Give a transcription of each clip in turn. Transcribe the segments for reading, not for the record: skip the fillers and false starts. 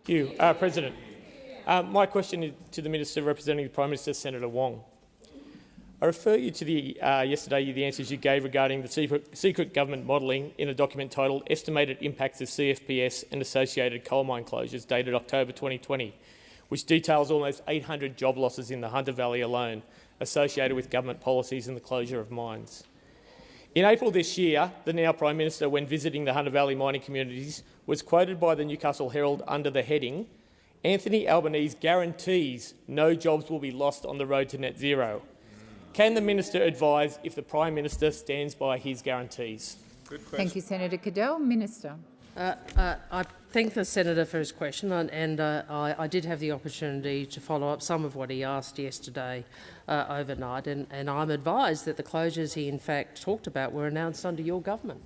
Thank you, President. My question is to the Minister representing the Prime Minister, Senator Wong. I refer you to the answers you gave regarding the secret government modelling in a document titled Estimated Impacts of CFPS and Associated Coal Mine Closures, dated October 2020, which details almost 800 job losses in the Hunter Valley alone associated with government policies and the closure of mines. In April this year, the now Prime Minister, when visiting the Hunter Valley mining communities, was quoted by the Newcastle Herald under the heading, "Anthony Albanese guarantees no jobs will be lost on the road to net zero." Can the Minister advise if the Prime Minister stands by his guarantees? Good question. Thank you, Senator Cadell. Minister. I thank the senator for his question, and I did have the opportunity to follow up some of what he asked yesterday overnight, and I'm advised that the closures he in fact talked about were announced under your government.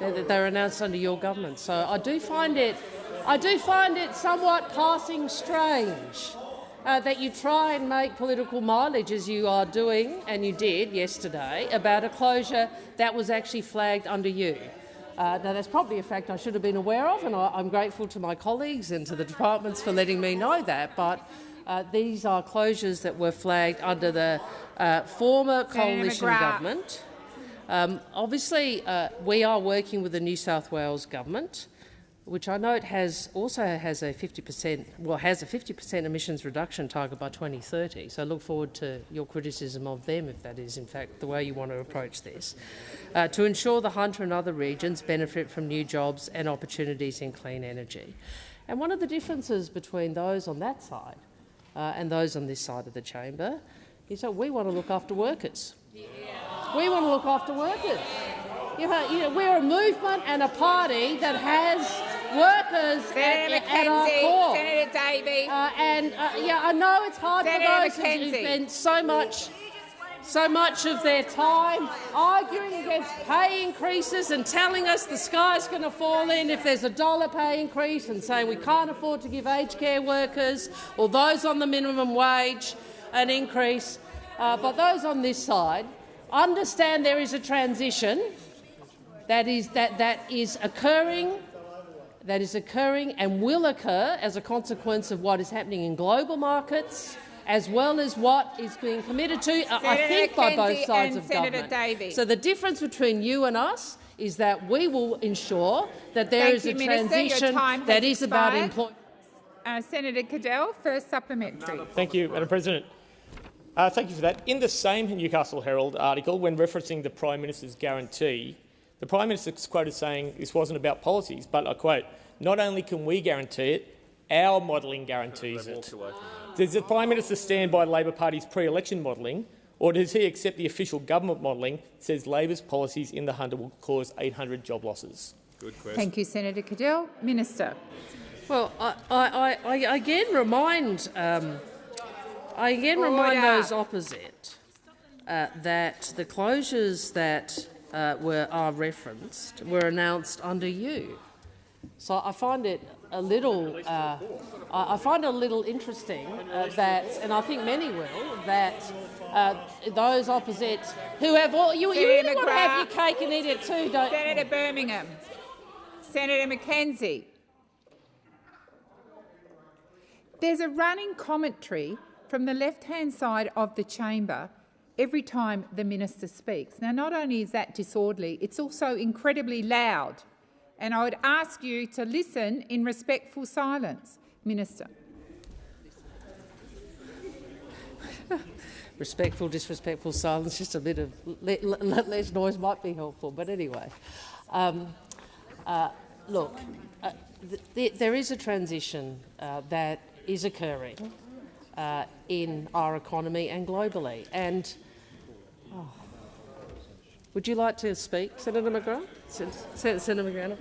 They were announced under your government. So I do find it somewhat passing strange that you try and make political mileage, as you are doing, and you did yesterday, about a closure that was actually flagged under you. Now, that's probably a fact I should have been aware of, and I'm grateful to my colleagues and to the departments for letting me know that, but these are closures that were flagged under the former coalition government. Obviously, we are working with the New South Wales government, which I note has a 50% emissions reduction target by 2030. So I look forward to your criticism of them, if that is in fact the way you want to approach this, to ensure the Hunter and other regions benefit from new jobs and opportunities in clean energy. And one of the differences between those on that side and those on this side of the chamber is that we want to look after workers. We want to look after workers. We're a movement and a party that has workers at our core. Senator Davey. I know it's hard Senator for those McKenzie. who spend so much of their time arguing against pay increases and telling us the sky's going to fall in if there's a $1 pay increase, and saying we can't afford to give aged care workers or those on the minimum wage an increase. But those on this side understand there is a transition that is occurring and will occur as a consequence of what is happening in global markets, as well as what is being committed to, I think, by both sides of government. Davey. So the difference between you and us is that we will ensure that there is a transition that is about employment. Senator Cadell, first supplementary. Thank you, Madam President. Thank you for that. In the same Newcastle Herald article, when referencing the Prime Minister's guarantee, the Prime Minister is quoted saying this wasn't about policies, but I quote, "Not only can we guarantee it, our modelling guarantees it." Does the Prime Minister stand by Labor Party's pre-election modelling, or does he accept the official government modelling that says Labor's policies in the Hunter will cause 800 job losses? Good question. Thank you, Senator Cadell. Minister. Well, I again remind those opposite that the closures that are referenced were announced under you. So I find it a little interesting that, and I think many will, that those opposite who have all you really want to have your cake and eat it too, don't you? Senator Birmingham. Senator McKenzie. There's a running commentary from the left-hand side of the chamber every time the minister speaks. Now, not only is that disorderly, it's also incredibly loud, and I would ask you to listen in respectful silence. Minister. Respectful, disrespectful silence, just a bit of less noise might be helpful, but anyway. Look, there is a transition that is occurring in our economy and globally. And would you like to speak, Senator McGrath? Senator McGrath?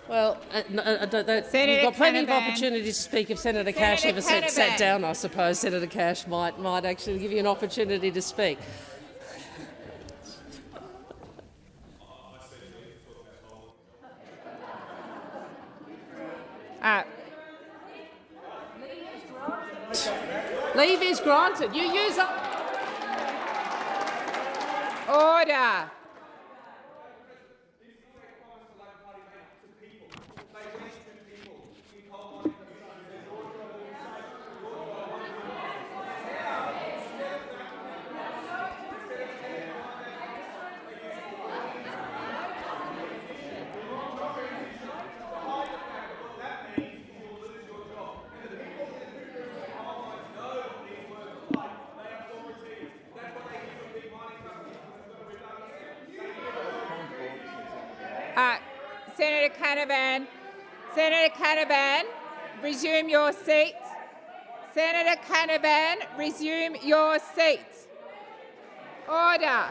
Well, you've got plenty of opportunities to speak if Senator Cash ever sat down. I suppose Senator Cash might actually give you an opportunity to speak. Leave is granted. You use up. Order. Senator Canavan. Senator Canavan, resume your seat. Senator Canavan, resume your seat. Order.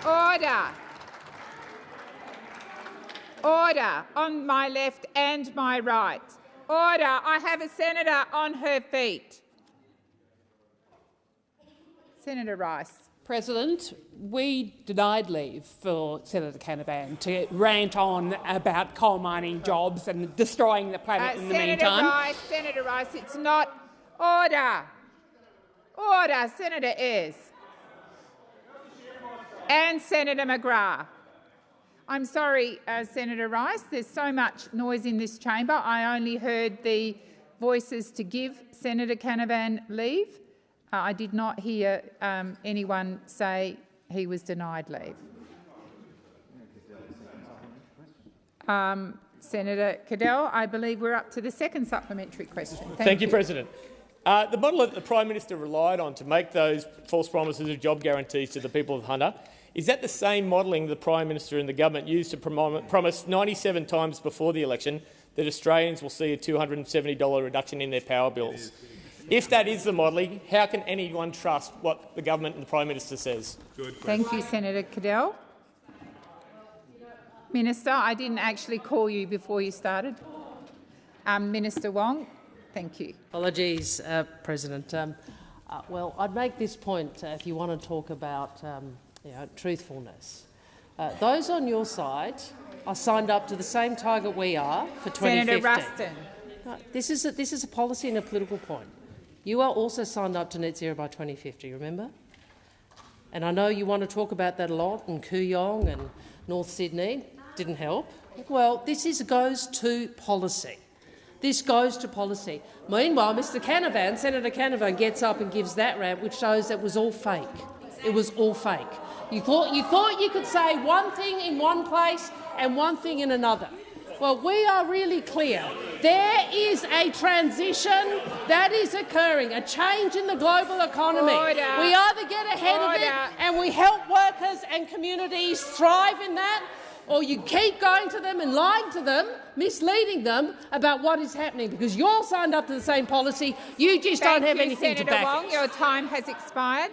Order. Order on my left and my right. Order. I have a senator on her feet. Senator Rice. President, we denied leave for Senator Canavan to rant on about coal mining jobs and destroying the planet in the meantime. Senator Rice, it's not order. Order, Senator Ayres. And Senator McGrath. I'm sorry, Senator Rice, there's so much noise in this chamber. I only heard the voices to give Senator Canavan leave. I did not hear anyone say he was denied leave. Senator Cadell, I believe we're up to the second supplementary question. Thank you, President. The model that the Prime Minister relied on to make those false promises of job guarantees to the people of Hunter, is that the same modelling the Prime Minister and the government used to promise 97 times before the election that Australians will see a $270 reduction in their power bills? If that is the modelling, how can anyone trust what the government and the Prime Minister says? Thank you, Senator Cadell. Minister, I didn't actually call you before you started. Minister Wong, thank you. Apologies, President. Well, I'd make this point if you want to talk about truthfulness. Those on your side are signed up to the same target we are for 2050. Senator Ruston. No, this is a policy and a political point. You are also signed up to net zero by 2050, remember? And I know you want to talk about that a lot, and Kooyong and North Sydney. Didn't help. Well, this goes to policy. This goes to policy. Meanwhile, Mr. Canavan, Senator Canavan, gets up and gives that rant, which shows that it was all fake. It was all fake. You thought you could say one thing in one place and one thing in another. Well, we are really clear. There is a transition that is occurring, a change in the global economy. Order. We either get ahead of it and we help workers and communities thrive in that, or you keep going to them and lying to them, misleading them about what is happening, because you're signed up to the same policy. You just don't have anything to back it. Senator Wong, your time has expired.